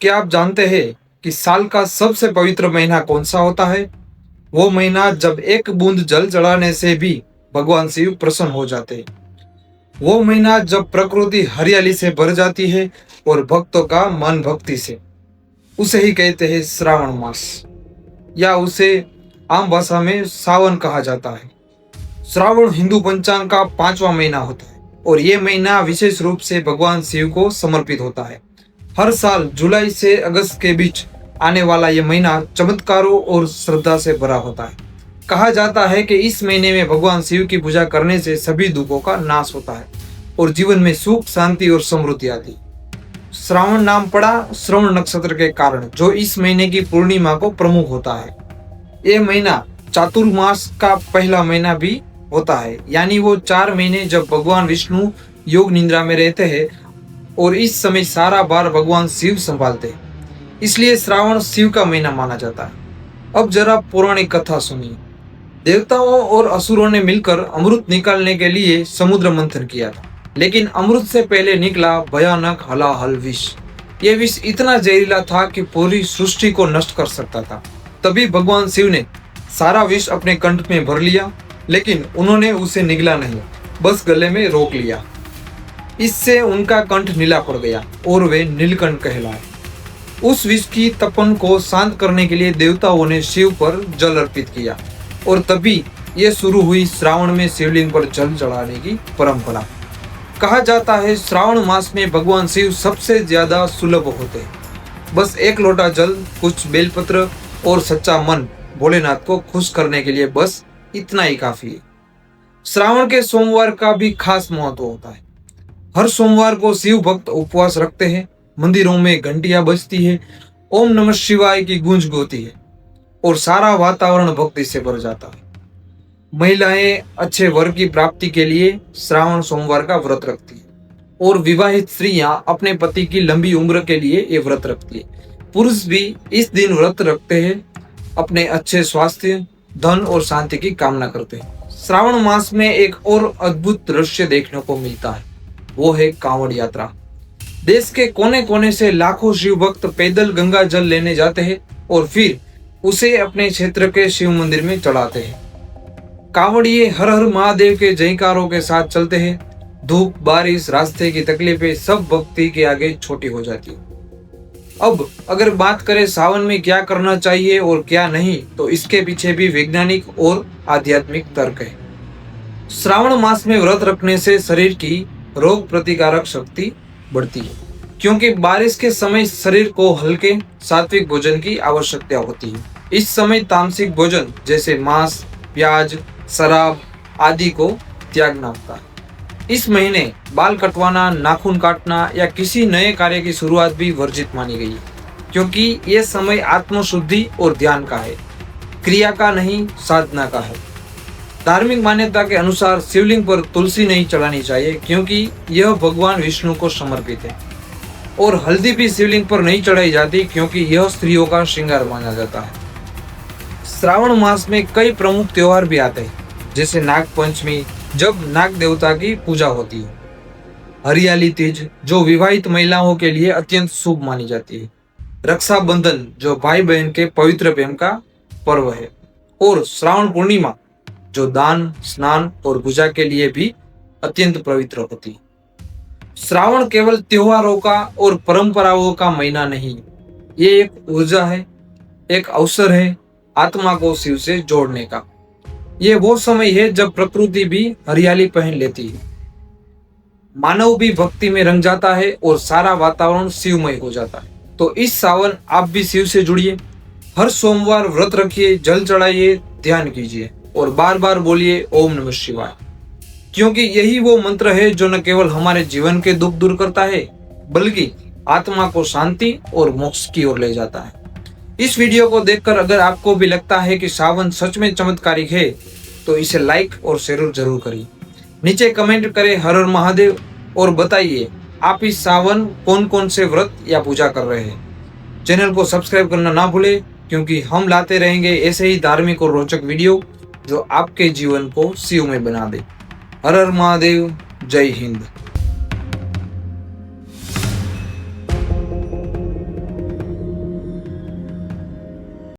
क्या आप जानते हैं कि साल का सबसे पवित्र महीना कौन सा होता है? वो महीना जब एक बूंद जल चढ़ाने से भी भगवान शिव प्रसन्न हो जाते हैं। वो महीना जब प्रकृति हरियाली से भर जाती है और भक्तों का मन भक्ति से। उसे ही कहते हैं श्रावण मास, या उसे आम भाषा में सावन कहा जाता है। श्रावण हिंदू पंचांग का 5वां महीना होता है और ये महीना विशेष रूप से भगवान शिव को समर्पित होता है। हर साल जुलाई से अगस्त के बीच आने वाला ये महीना चमत्कारों और श्रद्धा से भरा होता है। कहा जाता है कि इस महीने में भगवान शिव की पूजा करने से सभी दुखों का नाश होता है और जीवन में सुख, शांति और समृद्धि आती है। श्रावण नाम पड़ा श्रवण नक्षत्र के कारण, जो इस महीने की पूर्णिमा को प्रमुख होता है। ये महीना चातुर्मास का पहला महीना भी होता है, यानी वो 4 महीने जब भगवान विष्णु योग निद्रा में रहते हैं और इस समय सारा भार भगवान शिव संभालते हैं, इसलिए श्रावण शिव का महीना माना जाता है। अब जरा पौराणिक कथा सुनिए। देवताओं और असुरों ने मिलकर अमृत निकालने के लिए समुद्र मंथन किया था, लेकिन अमृत से पहले निकला भयानक हलाहल विष। यह विष इतना जहरीला था कि पूरी सृष्टि को नष्ट कर सकता था। तभी भगवान शिव ने सारा विष अपने कंठ में भर लिया, लेकिन उन्होंने उसे निगला नहीं, बस गले में रोक लिया। इससे उनका कंठ नीला पड़ गया और वे नीलकंठ कहलाए। उस विष की तपन को शांत करने के लिए देवताओं ने शिव पर जल अर्पित किया और तभी ये शुरू हुई श्रावण में शिवलिंग पर जल चढ़ाने की परंपरा। कहा जाता है श्रावण मास में भगवान शिव सबसे ज्यादा सुलभ होते हैं। बस एक लोटा जल, कुछ बेलपत्र और सच्चा मन भोलेनाथ को खुश करने के लिए बस इतना ही काफी है। श्रावण के सोमवार का भी खास महत्व होता है। हर सोमवार को शिव भक्त उपवास रखते हैं, मंदिरों में घंटियां बजती है, ओम नमः शिवाय की गूंज होती है और सारा वातावरण भक्ति से भर जाता है। महिलाएं अच्छे वर की प्राप्ति के लिए श्रावण सोमवार का व्रत रखती है और विवाहित स्त्रियां अपने पति की लंबी उम्र के लिए ये व्रत रखती है। पुरुष भी इस दिन व्रत रखते हैं, अपने अच्छे स्वास्थ्य, धन और शांति की कामना करते हैं। श्रावण मास में एक और अद्भुत दृश्य देखने को मिलता है, वो है कांवड़ यात्रा। देश के कोने कोने से लाखों शिव भक्त पैदल गंगा जल लेने जाते हैं और फिर उसे अपने क्षेत्र के शिव मंदिर में चढ़ाते हैं। कांवड़िए हर हर महादेव के जयकारों के साथ चलते हैं। धूप, बारिश, रास्ते की तकलीफें सब भक्ति के आगे छोटी हो जाती है। अब अगर बात करें सावन में क्या करना चाहिए और क्या नहीं, तो इसके पीछे भी वैज्ञानिक और आध्यात्मिक तर्क है। श्रावण मास में व्रत रखने से शरीर की रोग प्रतिकारक शक्ति बढ़ती है, क्योंकि बारिश के समय शरीर को हल्के सात्विक भोजन की आवश्यकता होती है। इस समय तामसिक भोजन जैसे मांस, प्याज, शराब आदि को त्यागना होता है। इस महीने बाल कटवाना, नाखून काटना या किसी नए कार्य की शुरुआत भी वर्जित मानी गई है, क्योंकि ये समय आत्मशुद्धि और ध्यान का है, क्रिया का नहीं, साधना का है। धार्मिक मान्यता के अनुसार शिवलिंग पर तुलसी नहीं चढ़ानी चाहिए, क्योंकि यह भगवान विष्णु को समर्पित है, और हल्दी भी शिवलिंग पर नहीं चढ़ाई जाती, क्योंकि यह स्त्रियों का श्रृंगार माना जाता है। श्रावण मास में कई प्रमुख त्योहार भी आते हैं, जैसे नाग पंचमी, जब नाग देवता की पूजा होती है, हरियाली तीज, जो विवाहित महिलाओं के लिए अत्यंत शुभ मानी जाती है, रक्षाबंधन, जो भाई बहन के पवित्र प्रेम का पर्व है, और श्रावण पूर्णिमा, जो दान, स्नान और पूजा के लिए भी अत्यंत पवित्र होती है। श्रावण केवल त्योहारों का और परंपराओं का महीना नहीं, ये एक ऊर्जा है, एक अवसर है आत्मा को शिव से जोड़ने का। ये वो समय है जब प्रकृति भी हरियाली पहन लेती है, मानव भी भक्ति में रंग जाता है और सारा वातावरण शिवमय हो जाता है। तो इस सावन आप भी शिव से जुड़िए, हर सोमवार व्रत रखिए, जल चढ़ाइए, ध्यान कीजिए और बार बार बोलिए ओम नमः शिवाय, क्योंकि यही वो मंत्र है जो न केवल हमारे जीवन के दुख दूर करता है, बल्कि आत्मा को शांति और मोक्ष की ओर ले जाता है। इस वीडियो को देखकर अगर आपको भी लगता है कि सावन सच में चमत्कारिक है, तो इसे लाइक और शेयर जरूर करिए। नीचे कमेंट करें हर हर महादेव और बताइए आप इस सावन कौन कौन से व्रत या पूजा कर रहे हैं। चैनल को सब्सक्राइब करना ना भूलें, क्योंकि हम लाते रहेंगे ऐसे ही धार्मिक और रोचक वीडियो जो आपके जीवन को शिवमय बना दे। हर हर महादेव, जय हिंद।